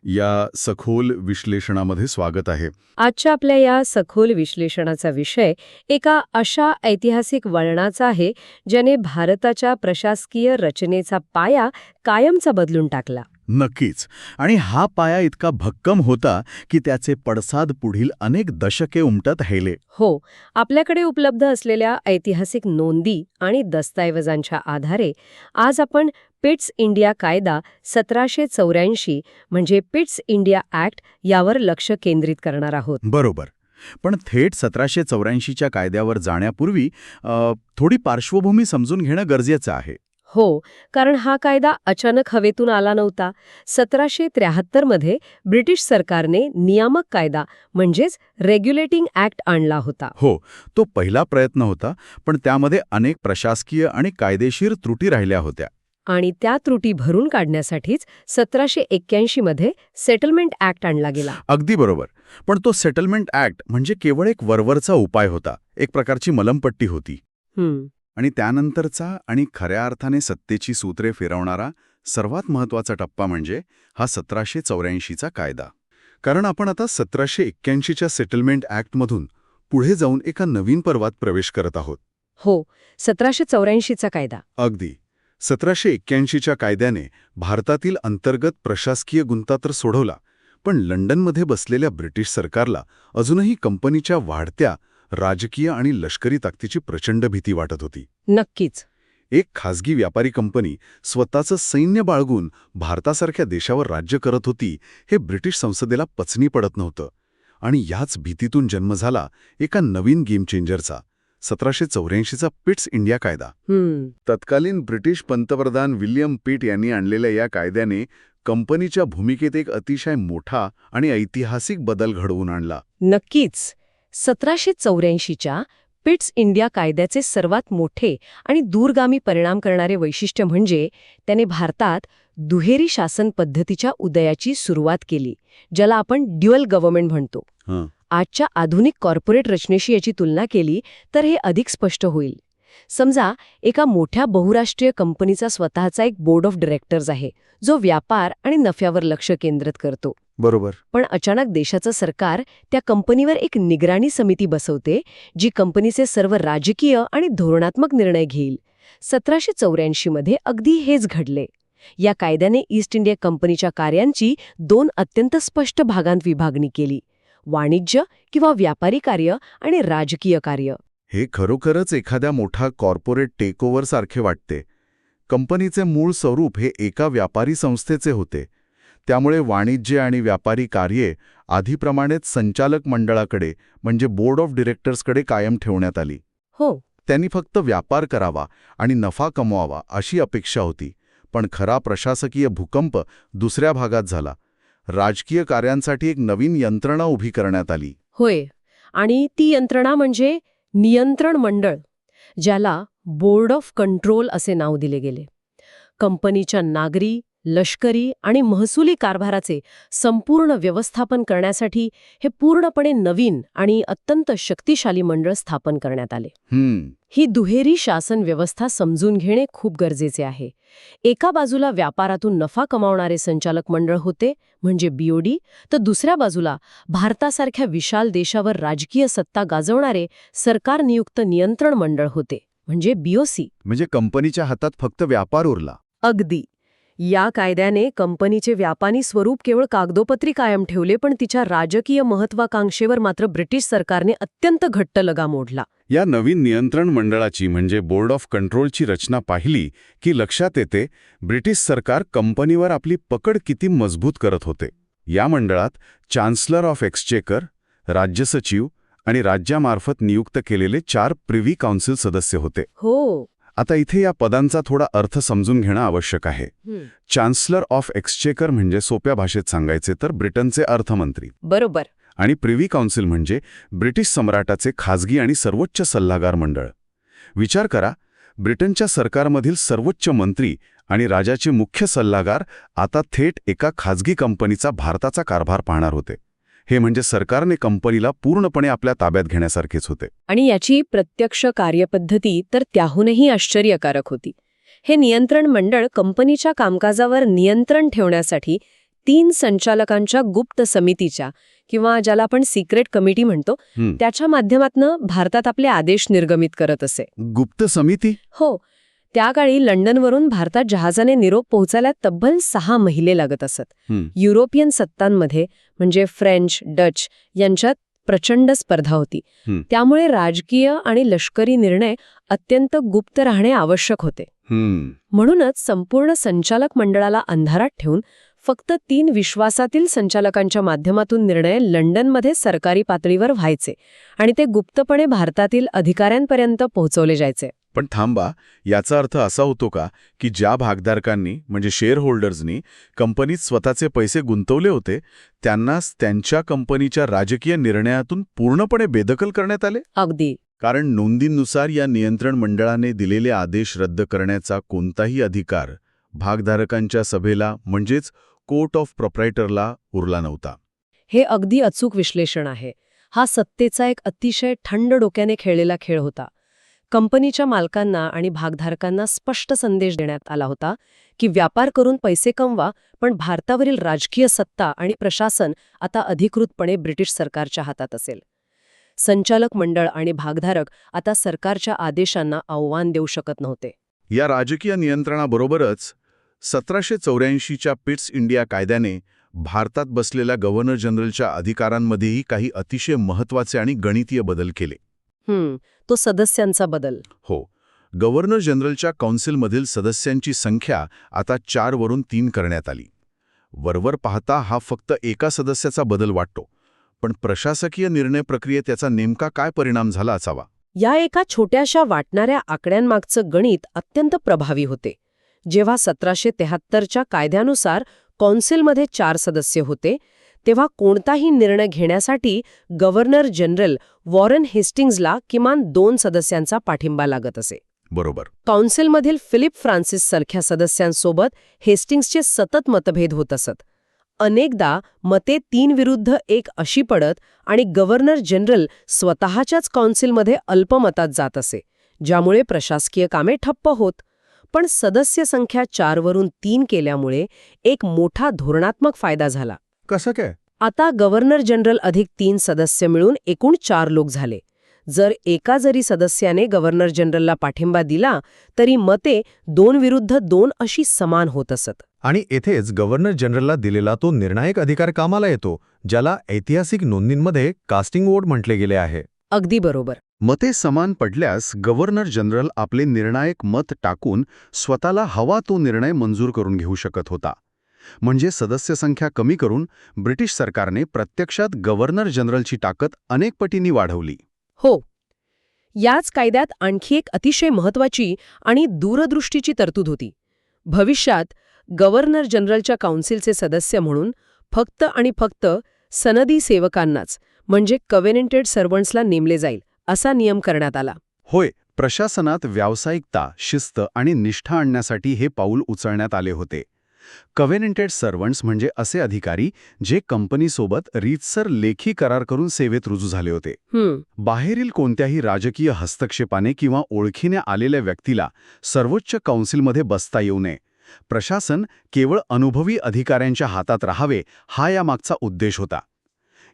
या सखोल विश्लेषणामध्ये स्वागत आहे. आजच्या आपल्या या सखोल विश्लेषणाचा विषय एका अशा ऐतिहासिक वळणाचा आहे ज्याने भारताच्या प्रशासकीय रचनेचा पाया कायमचा बदलून टाकला. नक्कीच. आणि हा पाया इतका भक्कम होता की त्याचे पडसाद पुढील अनेक दशके उमटत राहिले. हो, आपल्याकडे उपलब्ध असलेल्या ऐतिहासिक नोंदी आणि दस्तऐवजांच्या आधारे आज आपण पिट्स इंडिया कायदा 1784 म्हणजे पिट्स इंडिया ॲक्ट यावर लक्ष केंद्रित करणार आहोत. बरोबर. पण थेट 1784च्या कायद्यावर जाण्यापूर्वी थोडी पार्श्वभूमी समजून घेणं गरजेचं आहे. हो, कारण हा कायदा अचानक हवेतून आला नव्हता. 1773 मध्ये ब्रिटिश सरकारने नियामक कायदा म्हणजेच रेग्युलेटिंग ॲक्ट आणला होता. हो, तो पहिला प्रयत्न होता, पण त्यामध्ये अनेक प्रशासकीय आणि कायदेशीर त्रुटी राहिल्या होत्या. आणि त्या त्रुटी भरून काढण्यासाठीच 1781 मध्ये सेटलमेंट ॲक्ट आणला गेला. अगदी बरोबर. पण तो सेटलमेंट ॲक्ट म्हणजे केवळ एक वरवरचा उपाय होता, एक प्रकारची मलमपट्टी होती. आणि त्यानंतरचा आणि खऱ्या अर्थाने सत्तेची सूत्रे फिरवणारा सर्वात महत्त्वाचा टप्पा म्हणजे हा 1784चा कायदा. कारण आपण आता 1781च्या सेटलमेंट ॲक्टमधून पुढे जाऊन एका नवीन पर्वात प्रवेश करत आहोत. हो, 1784चा कायदा. अगदी. 1781च्या कायद्याने भारतातील अंतर्गत प्रशासकीय गुंता तर सोडवला, पण लंडनमध्ये बसलेल्या ब्रिटिश सरकारला अजूनही कंपनीच्या वाढत्या राजकीय आणि लष्करी ताकदीची प्रचंड भीती वाटत होती. नक्कीच. एक खासगी व्यापारी कंपनी स्वतःचं सैन्य बाळगून भारतासारख्या देशावर राज्य करत होती हे ब्रिटिश संसदेला पचनी पडत नव्हतं. आणि याच भीतीतून जन्म झाला एका नवीन गेम चेंजरचा, 1784चा पिट्स इंडिया कायदा. तत्कालीन ब्रिटिश पंतप्रधान विल्यम पिट यांनी आणलेल्या या कायद्याने कंपनीच्या भूमिकेत एक अतिशय मोठा आणि ऐतिहासिक बदल घडवून आणला. नक्कीच. 1784च्या पिट्स इंडिया कायद्याचे सर्वात मोठे आणि दूरगामी परिणाम करणारे वैशिष्ट्य म्हणजे त्याने भारतात दुहेरी शासन पद्धतीच्या उदयाची सुरुवात केली, ज्याला आपण ड्युअल गव्हर्नमेंट म्हणतो. आजच्या आधुनिक कॉर्पोरेट रचनेशी याची तुलना केली तर हे अधिक स्पष्ट होईल. समजा एका मोठ्या बहुराष्ट्रीय कंपनीचा स्वतःचा एक बोर्ड ऑफ डायरेक्टर्स आहे, जो व्यापार आणि नफ्यावर लक्ष केंद्रित करतो. बरोबर. पण अचानक देशाचं सरकार त्या कंपनीवर एक निगराणी समिती बसवते, जी कंपनीचे सर्व राजकीय आणि धोरणात्मक निर्णय घेईल. 1784 मध्ये अगदी हेच घडले. या कायद्याने ईस्ट इंडिया कंपनीच्या कार्यांची 2 अत्यंत स्पष्ट भागांत विभागणी केली: वाणिज्य किंवा व्यापारी कार्य आणि राजकीय कार्य. हे खरोखरच एखाद्या मोठा कॉर्पोरेट टेकओव्हर सारखे वाटते. कंपनीचे मूळ स्वरूप हे एका व्यापारी संस्थेचे होते, त्यामुळे वाणिज्य आणि व्यापारी कार्ये आधीप्रमाणेच संचालक मंडळाकडे म्हणजे बोर्ड ऑफ डिरेक्टर्सकडे कायम ठेवण्यात आली. हो, त्यांनी फक्त व्यापार करावा आणि नफा कमवावा अशी अपेक्षा होती. पण खरा प्रशासकीय भूकंप दुसऱ्या भागात झाला. राजकीय कार्यांसाठी एक नवीन यंत्रणा उभी करण्यात आली. होय. आणि ती यंत्रणा म्हणजे नियंत्रण मंडळ, ज्याला बोर्ड ऑफ कंट्रोल असे नाव दिले गेले. कंपनीच्या नागरी, लष्करी आणि महसुली कारभाराचे संपूर्ण व्यवस्थापन करण्यासाठी हे पूर्णपणे नवीन आणि अत्यंत शक्तिशाली मंडळ स्थापन करण्यात आले. ही दुहेरी शासन व्यवस्था समजून घेणे खूप गरजेचे आहे. एका बाजूला व्यापारातून नफा कमावणारे संचालक मंडळ होते म्हणजे बीओडी, तर दुसऱ्या बाजूला भारतासारख्या विशाल देशावर राजकीय सत्ता गाजवणारे सरकार नियुक्त नियंत्रण मंडळ होते म्हणजे बीओसी. म्हणजे कंपनीच्या हातात फक्त व्यापार उरला. अगदी. या कायद्याने कंपनीचे व्यापारी स्वरूप केवळ कागदोपत्री कायम ठेवले, पण तिच्या राजकीय महत्वाकांक्षेवर मात्र ब्रिटिश सरकारने अत्यंत घट्ट लगाम ओढला. या नवीन नियंत्रण मंडळाची म्हणजे बोर्ड ऑफ कंट्रोलची रचना पाहिली की लक्षात येते ब्रिटिश सरकार कंपनीवर आपली पकड किती मजबूत करत होते. या मंडळात चान्सलर ऑफ एक्सचेकर, राज्य सचिव आणि राज्यामार्फत नियुक्त केलेले 4 प्रिव्ही काउन्सिल सदस्य होते. हो. आता इथे या पदांचा थोडा अर्थ समजून घेणं आवश्यक आहे. चान्सलर ऑफ एक्सचेकर म्हणजे सोप्या भाषेत सांगायचे तर ब्रिटनचे अर्थमंत्री. बरोबर. आणि प्रिव्ही काउन्सिल म्हणजे ब्रिटिश सम्राटाचे खाजगी आणि सर्वोच्च सल्लागार मंडळ. विचार करा, ब्रिटनच्या सरकारमधील सर्वोच्च मंत्री आणि राजाचे मुख्य सल्लागार आता थेट एका खाजगी कंपनीचा भारताचा कारभार पाहणार होते. हे म्हणजे सरकारने कंपनीला पूर्णपणे आपल्या ताब्यात घेण्यासारखेच होते. आणि याची प्रत्यक्ष कार्यपद्धती तर त्याहूनही आश्चर्यकारक होती. हे नियंत्रण मंडळ कंपनीच्या कामकाजावर नियंत्रण ठेवण्यासाठी 3 संचालकांच्या गुप्त समितीच्या किंवा ज्याला आपण सिक्रेट कमिटी म्हणतो त्याच्या माध्यमातून भारतात आपले आदेश निर्गमित करत असे. गुप्त समिती? हो. त्या काळी लंडनवरून भारतात जहाजाने निरोप पोहोचायला तब्बल 6 महिने लागत असत. युरोपियन सत्तांमध्ये म्हणजे फ्रेंच, डच यांच्यात प्रचंड स्पर्धा होती. त्यामुळे राजकीय आणि लष्करी निर्णय अत्यंत गुप्त राहणे आवश्यक होते. म्हणूनच संपूर्ण संचालक मंडळाला अंधारात ठेवून फक्त 3 विश्वासातील संचालकांच्या माध्यमातून निर्णय लंडनमध्ये सरकारी पातळीवर व्हायचे आणि ते गुप्तपणे भारतातील अधिकाऱ्यांपर्यंत पोहोचवले जायचे. पण थांबा, याचा अर्थ असा होतो का की ज्या भागधारकांनी म्हणजे शेअर होल्डर्सनी कंपनीत स्वतःचे पैसे गुंतवले होते त्यांनाच त्यांच्या कंपनीच्या राजकीय निर्णयातून पूर्णपणे बेदखल करण्यात आले? अगदी. कारण नोंदींनुसार या नियंत्रण मंडळाने दिलेले आदेश रद्द करण्याचा कोणताही अधिकार भागधारकांच्या सभेला म्हणजेच कोर्ट ऑफ प्रोप्रायटरला उरला नव्हता. हे अगदी अचूक विश्लेषण आहे. हा सत्तेचा एक अतिशय थंड डोक्याने खेळलेला खेळ होता. कंपनीच्या मालकांना आणि भागधारकांना स्पष्ट संदेश देण्यात आला होता की व्यापार करून पैसे कमवा, पण भारतावरील राजकीय सत्ता आणि प्रशासन आता अधिकृतपणे ब्रिटिश सरकारच्या हातात असेल. संचालक मंडळ आणि भागधारक आता सरकारच्या आदेशांना आव्हान देऊ शकत नव्हते. या राजकीय नियंत्रणाबरोबरच 1784च्या पिट्स इंडिया कायद्याने भारतात बसलेल्या गव्हर्नर जनरलच्या अधिकारांमध्येही काही अतिशय महत्त्वाचे आणि गणितीय बदल केले. तो सदस्यांचा बदल. हो. गव्हर्नर जनरलच्या काउन्सिलमधील सदस्यांची संख्या आता 4 वरून 3 करण्यात आली. वरवर पाहता हा फक्त एका सदस्याचा बदल वाटतो, पण प्रशासकीय निर्णय प्रक्रियेत त्याचा नेमका काय परिणाम झाला असावा? या एका छोट्याशा वाटणाऱ्या आकड्यांमागचं गणित अत्यंत प्रभावी होते. जेव्हा 1773च्या कायद्यानुसार कौन्सिलमध्ये 4 सदस्य होते, तेव्हा कोणताही निर्णय घेण्यासाठी गव्हर्नर जनरल वॉरन हेस्टिंग्जला किमान 2 सदस्यांचा पाठिंबा लागत असे. बरोबर. काउन्सिलमधील फिलिप फ्रान्सिस सारख्या सदस्यांसोबत हेस्टिंग्सचे सतत मतभेद होत असत. अनेकदा मते 3 विरुद्ध 1 अशी पडत आणि गव्हर्नर जनरल स्वतःच्याच काउन्सिलमध्ये अल्पमतात जात असे, ज्यामुळे प्रशासकीय कामे ठप्प होत. पण सदस्य संख्या 4 वरून 3 केल्यामुळे एक मोठा धोरणात्मक फायदा झाला. कसं काय? आता गव्हर्नर जनरल अधिक 3 सदस्य मिळून एकूण 4 लोक झाले. एका जरी सदस्याने गव्हर्नर जनरलला पाठिंबा दिला तरी मते 2 विरुद्ध 2 अशी समान होत असत. आणि येथेच गव्हर्नर जनरलला दिलेला तो निर्णायक अधिकार कामाला येतो, ज्याला ऐतिहासिक नोंदींमध्ये कास्टिंग वोट म्हटले गेले आहे. अगदी बरोबर. मते समान पडल्यास गव्हर्नर जनरल आपले निर्णायक मत टाकून स्वतःला हवा तो निर्णय मंजूर करून घेऊ शकत होता. म्हणजे सदस्य संख्या कमी करून ब्रिटिश सरकारने प्रत्यक्षात गव्हर्नर जनरलची ताकद अनेक पटींनी वाढवली. हो. याच कायद्यात आणखी एक अतिशय महत्त्वाची आणि दूरदृष्टीची तरतूद होती. भविष्यात गव्हर्नर जनरलच्या काउन्सिलचे सदस्य म्हणून फक्त आणि फक्त सनदी सेवकांनाच म्हणजे कव्हेनेंटेड सर्वंट्सला नेमले जाईल असा नियम करण्यात आला. होय, प्रशासनात व्यावसायिकता, शिस्त आणि निष्ठा आणण्यासाठी हे पाऊल उचलण्यात आले होते. कव्हेनेंटेड सर्वंट्स म्हणजे असे अधिकारी जे कंपनीसोबत रीतसर लेखी करार करून सेवेत रुजू झाले होते. बाहेरील कोणत्याही राजकीय हस्तक्षेपाने किंवा ओळखीने आलेल्या व्यक्तीला सर्वोच्च काउन्सिलमध्ये बसता येऊ नये. प्रशासन केवळ अनुभवी अधिकाऱ्यांच्या हातात राहावे हा यामागचा उद्देश होता.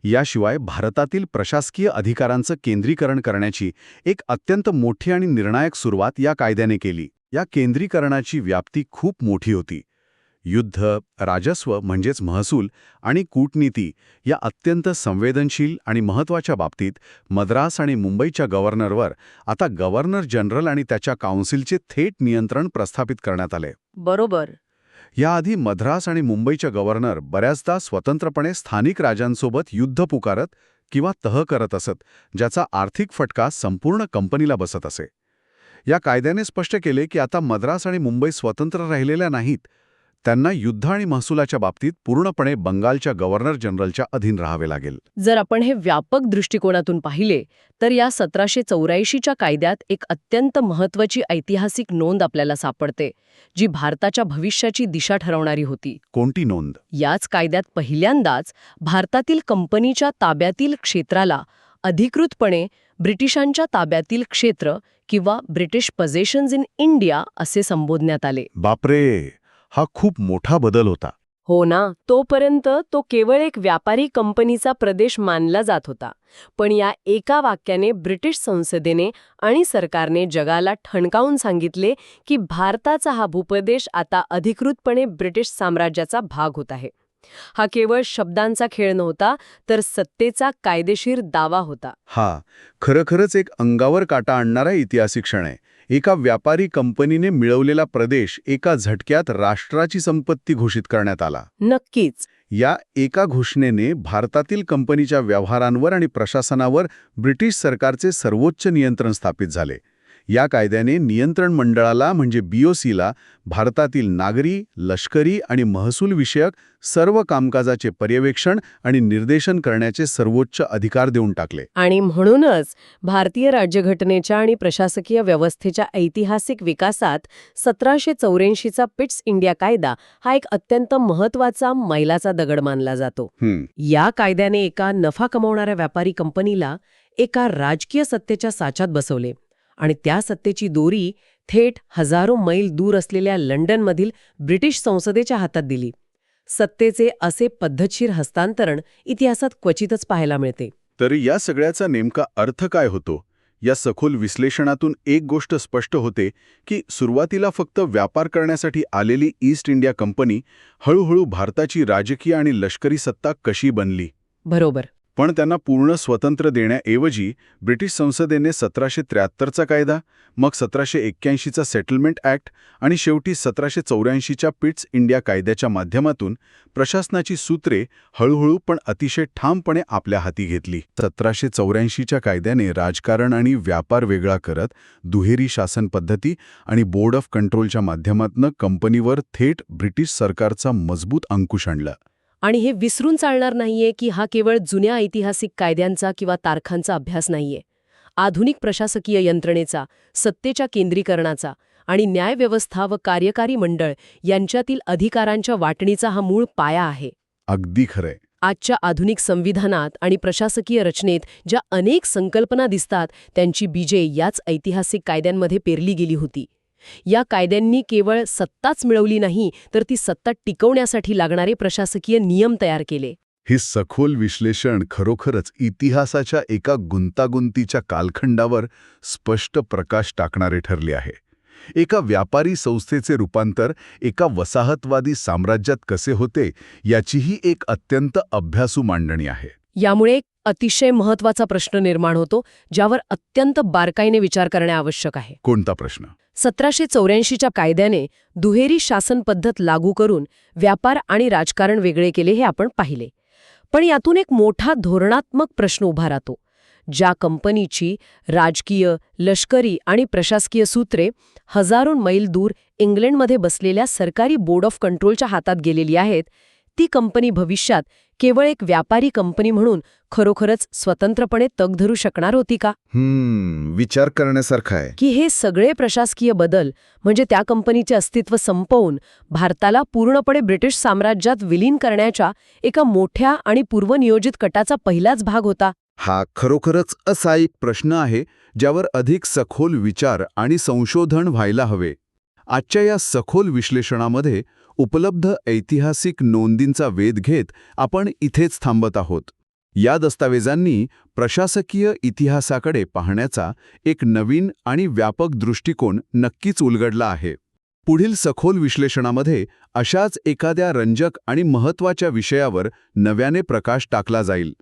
याशिवाय भारतातील प्रशासकीय अधिकारांचं केंद्रीकरण करण्याची एक अत्यंत मोठी आणि निर्णायक सुरुवात या कायद्याने केली. या केंद्रीकरणाची व्याप्ती खूप मोठी होती. युद्ध, राजस्व म्हणजेच महसूल आणि कूटनीती या अत्यंत संवेदनशील आणि महत्त्वाच्या बाबतीत मद्रास आणि मुंबईच्या गव्हर्नरवर आता गव्हर्नर जनरल आणि त्याच्या काउन्सिलचे थेट नियंत्रण प्रस्थापित करण्यात आले. बरोबर. याआधी मद्रास आणि मुंबईच्या गव्हर्नर बऱ्याचदा स्वतंत्रपणे स्थानिक राजांसोबत युद्ध पुकारत किंवा तह करत असत, ज्याचा आर्थिक फटका संपूर्ण कंपनीला बसत असे. या कायद्याने स्पष्ट केले की आता मद्रास आणि मुंबई स्वतंत्र राहिलेल्या नाहीत. त्यांना युद्ध आणि महसुलाच्या बाबतीत पूर्णपणे बंगालच्या गव्हर्नर जनरलच्या अधीन राहावे लागेल. जर आपण हे व्यापक दृष्टिकोनातून पाहिले तर या 1784च्या कायद्यात एक अत्यंत महत्त्वाची ऐतिहासिक नोंद आपल्याला सापडते, जी भारताच्या भविष्याची दिशा ठरवणारी होती. कोणती नोंद? याच कायद्यात पहिल्यांदाच भारतातील कंपनीच्या ताब्यातील क्षेत्राला अधिकृतपणे ब्रिटिशांच्या ताब्यातील क्षेत्र किंवा ब्रिटिश पजेशन्स इन इंडिया असे संबोधण्यात आले. बापरे, हा खूप मोठा बदल होता. हो ना, तोपर्यंत तो केवळ एक व्यापारी कंपनीचा प्रदेश मानला जात होता. पण या एका वाक्याने ब्रिटिश संसदेने आणि सरकारने जगाला ठणकावून सांगितले की भारताचा हा भूप्रदेश आता अधिकृतपणे ब्रिटिश साम्राज्याचा भाग होत आहे. हा केवळ शब्दांचा खेळ नव्हता, तर सत्तेचा कायदेशीर दावा होता. हा खरोखरच एक अंगावर काटा आणणारा ऐतिहासिक क्षण आहे. एका व्यापारी कंपनीने मिळवलेला प्रदेश एका झटक्यात राष्ट्राची संपत्ती घोषित करण्यात आला. नक्कीच. या एका घोषणेने भारतातील कंपनीच्या व्यवहारांवर आणि प्रशासनावर ब्रिटिश सरकारचे सर्वोच्च नियंत्रण स्थापित झाले. या कायद्याने नियंत्रण मंडळाला म्हणजे BOCला भारतातील नागरी, लष्करी आणि महसूल विषयक सर्व कामकाजाचे पर्यवेक्षण आणि निर्देशन करण्याचे सर्वोच्च अधिकार देऊन टाकले. आणि म्हणूनच भारतीय राज्यघटनेच्या आणि प्रशासकीय व्यवस्थेच्या ऐतिहासिक विकासात 1784चा पिट्स इंडिया कायदा हा एक अत्यंत महत्त्वाचा मैलाचा दगड मानला जातो. या कायद्याने एका नफा कमावणाऱ्या व्यापारी कंपनीला एका राजकीय सत्तेच्या साच्यात बसवले आणि त्या सत्तेची दोरी थेट हजारो मैल दूर असलेल्या लंडनमधील ब्रिटिश संसदेच्या हातात दिली. सत्तेचे असे पद्धतशीर हस्तांतरण इतिहासात क्वचितच पाहायला मिळते. तर या सगळ्याचा नेमका अर्थ काय होतो? या सखोल विश्लेषणातून एक गोष्ट स्पष्ट होते की सुरुवातीला फक्त व्यापार करण्यासाठी आलेली ईस्ट इंडिया कंपनी हळूहळू भारताची राजकीय आणि लष्करी सत्ता कशी बनली. बरोबर. पण त्यांना पूर्ण स्वतंत्र देण्याऐवजी ब्रिटिश संसदेने 1773चा कायदा, मग 1781चा सेटलमेंट ॲक्ट आणि शेवटी 1784च्या पिट्स इंडिया कायद्याच्या माध्यमातून प्रशासनाची सूत्रे हळूहळू पण अतिशय ठामपणे आपल्या हाती घेतली. 1784च्या कायद्याने राजकारण आणि व्यापार वेगळा करत दुहेरी शासन पद्धती आणि बोर्ड ऑफ कंट्रोलच्या माध्यमातून कंपनीवर थेट ब्रिटिश सरकारचा मजबूत अंकुश आणला. आणि हे विसरून चालणार नाहीये की हा केवळ जुन्या ऐतिहासिक कायद्यांचा किंवा तारखांचा अभ्यास नाहीये. आधुनिक प्रशासकीय यंत्रणेचा, सत्तेच्या केंद्रीकरणाचा आणि न्यायव्यवस्था व कार्यकारी मंडळ यांच्यातील अधिकारांच्या वाटणीचा हा मूळ पाया आहे. अगदी खरंय. आजच्या आधुनिक संविधानात आणि प्रशासकीय रचनेत ज्या अनेक संकल्पना दिसतात त्यांची बीजे याच ऐतिहासिक कायद्यांमध्ये पेरली गेली होती. या कायद्यांनी केवळ सत्ताच मिळवली नाही, तर ती सत्ता टिकवण्यासाठी लागणारे प्रशासकीय नियम तयार केले. हे सखोल विश्लेषण खरोखरच इतिहासाच्या एका गुंतागुंतीच्या कालखंडावर स्पष्ट प्रकाश टाकणारे ठरले आहे. एका व्यापारी संस्थेचे रूपांतर एका वसाहतवादी साम्राज्यात कसे होते याचीही एक अत्यंत अभ्यासू मांडणी आहे. यामुळे अतिशय महत्त्वाचा प्रश्न निर्माण होतो, ज्यावर अत्यंत बारकाईने विचार करणे आवश्यक आहे. कोणता प्रश्न? 1784च्या कायद्याने दुहेरी शासन पद्धत लागू करून व्यापार आणि राजकारण वेगळे केले हे आपण पाहिले. पण यातून एक मोठा धोरणात्मक प्रश्न उभा राहतो. ज्या कंपनीची राजकीय, लष्करी आणि प्रशासकीय सूत्रे हजारो मैल दूर इंग्लंडमध्ये बसलेल्या सरकारी बोर्ड ऑफ कंट्रोलच्या हातात गेलेली आहेत, ती कंपनी भविष्यात केवळ एक व्यापारी कंपनी म्हणून खरोखरच स्वतंत्रपणे तग धरू शकणार होती का? विचार करण्यासारखा आहे. की हे सगळे प्रशासकीय बदल म्हणजे त्या कंपनीचे अस्तित्व संपवून भारताला पूर्णपणे ब्रिटिश साम्राज्यात विलीन करण्याच्या एका मोठ्या आणि पूर्वनियोजित कटाचा पहिलाच भाग होता? हा खरोखरच असा एक प्रश्न आहे ज्यावर अधिक सखोल विचार आणि संशोधन व्हायला हवे. आजच्या या सखोल विश्लेषणामध्ये उपलब्ध ऐतिहासिक नोंदींचा वेध घेत आपण इथेच थांबत आहोत. या दस्तावेजांनी प्रशासकीय इतिहासाकडे पाहण्याचा एक नवीन आणि व्यापक दृष्टिकोन नक्कीच उलगडला आहे. पुढील सखोल विश्लेषणामध्ये अशाच एखाद्या रंजक आणि महत्त्वाच्या विषयावर नव्याने प्रकाश टाकला जाईल.